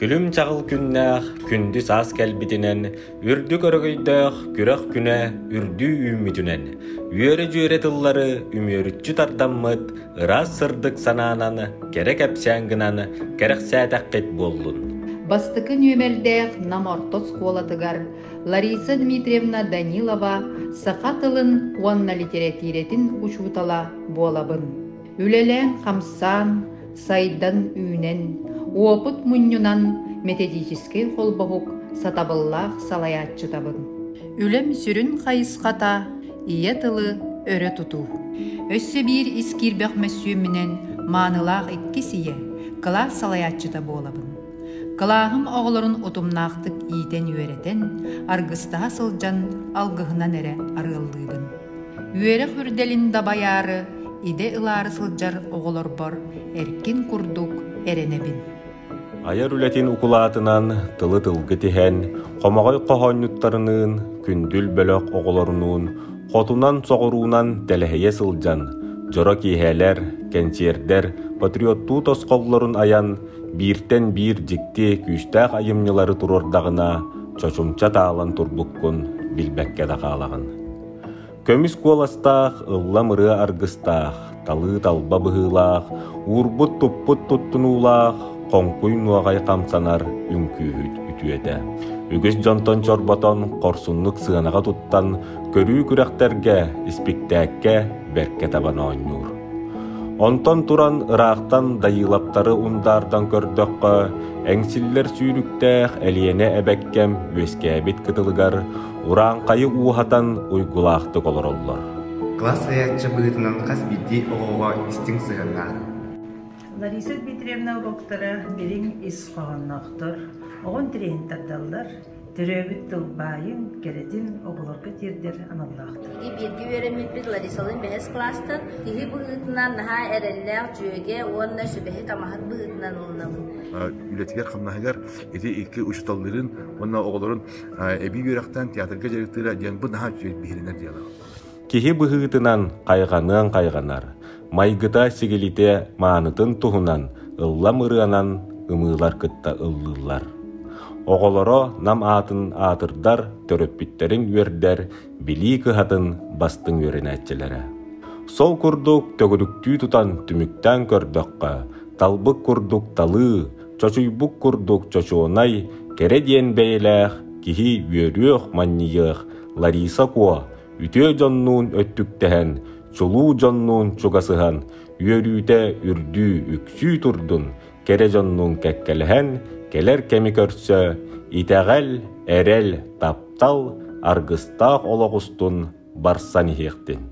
Külüm çağıl künnäh, kündü saz kelbitinen, ürdü körgöydäh, kürek küne, ürdü ümmütünen. Üyörü tılları, ümörütçü tardammıt, ıraz sırdık sananan, gerek epsängınan, gerek säätäkket bollun. Бастыкы нөмердәх намортос колатыгар Лариса Дмитриевна Данилова саха тылын уанна литературетин учутала болабын. Үлелен хамсан, сайдан үйнен, опыт муннюнан методический холбогук сатабыллах салаятчытабын. Үлем сүрін хайысқата, ие тылы өрі туту. Өссі бір искирбек мәсүйімінен манылақ иккесие, кылар салаятчыта болабын. Кылағым оғылырын ұтымнақтық иетен үйеретен, арғыстаға сылжан алғығынан әрі арғылдыбын. Үйері хүрделін дабаяры, иде ылары сылжар оғылыр бар, әркен күрдік әренебін. Аяр үлетин укулатынан тылы тылғы тиһен, қомағай қоғаннуттарының, күндүл бөлөк оғылырының, қотунан соғыруынан тәліхeye сылжан, жора кейхелер, кенчердер, патриотту тосқолларын аян, биртен бир жикти күстәк айымнылары турордағына чочумча таалан турбуккун билбәкке дақалагын. Көміс куаластақ, ылла мыры аргыстақ, талы талба быһылақ, урбут туппут туттунулақ, қонкуй нуағай қамсанар үңкүйіт үтүеті. Үгіз жонтон чорботон қорсунлық сығанаға туттан көрүү күрәқтерге, испиктәкке бәрке табана ойнур. Онтон туран ырақтан дайылаптары ундардан көрдөккө, әңсиллер сүйрүктәх әлиене әбәккем өскәбит кытылыгар, уран қайы уухатан уйгулақты колороллор. Класс аятчы бұғытынан қас бидді оғуға истің сығаннар. Лариса Дмитриевна уроктары берин ис қоғаннақтыр. Оғын тірейін тардалар. Түрөбіт тылбайын, керетин оғылырғы тердер аналлақтыр. Берге өремеппет Ларисалын бәхес кластыр. Тихи бұғытынан наға әрелләқ жүйеге, онна сүбәхи тамахат бұғытынан олынамын. Үлетігер қамнағығар, еті екі ұшыталдырын, онна оғылырын әбі өрақтан театрға жарықтыра ден бұл наға жүйет бейірінер диялар. Кихи бұғытынан қайғанын қайғанар, майгыта сигелите маанытын туһунан, ылла мырыанан ымылар кытта ыллылар. Оғолоро нам атын атырдар, төрөппиттерин үрдер, били кыхатын бастың өрен әтчелері. Сол курдук төгүдүктүү тутан түмүктен көрдөккө, талбык курдук талы, чочуйбук курдук чочуонай, кере диен бейлэх, кихи үйөрүөх маннийых, Лариса куа, үтө жоннуун өттүктәһен, чулуу жоннуун чугасыхан, үйөрүүтэ үрдүү үксүү турдун, кере жоннуун кәккелэһен, келер кеми көрсө, итәғәл, әрәл, таптал, аргыстақ олоғыстун барсан ихектин.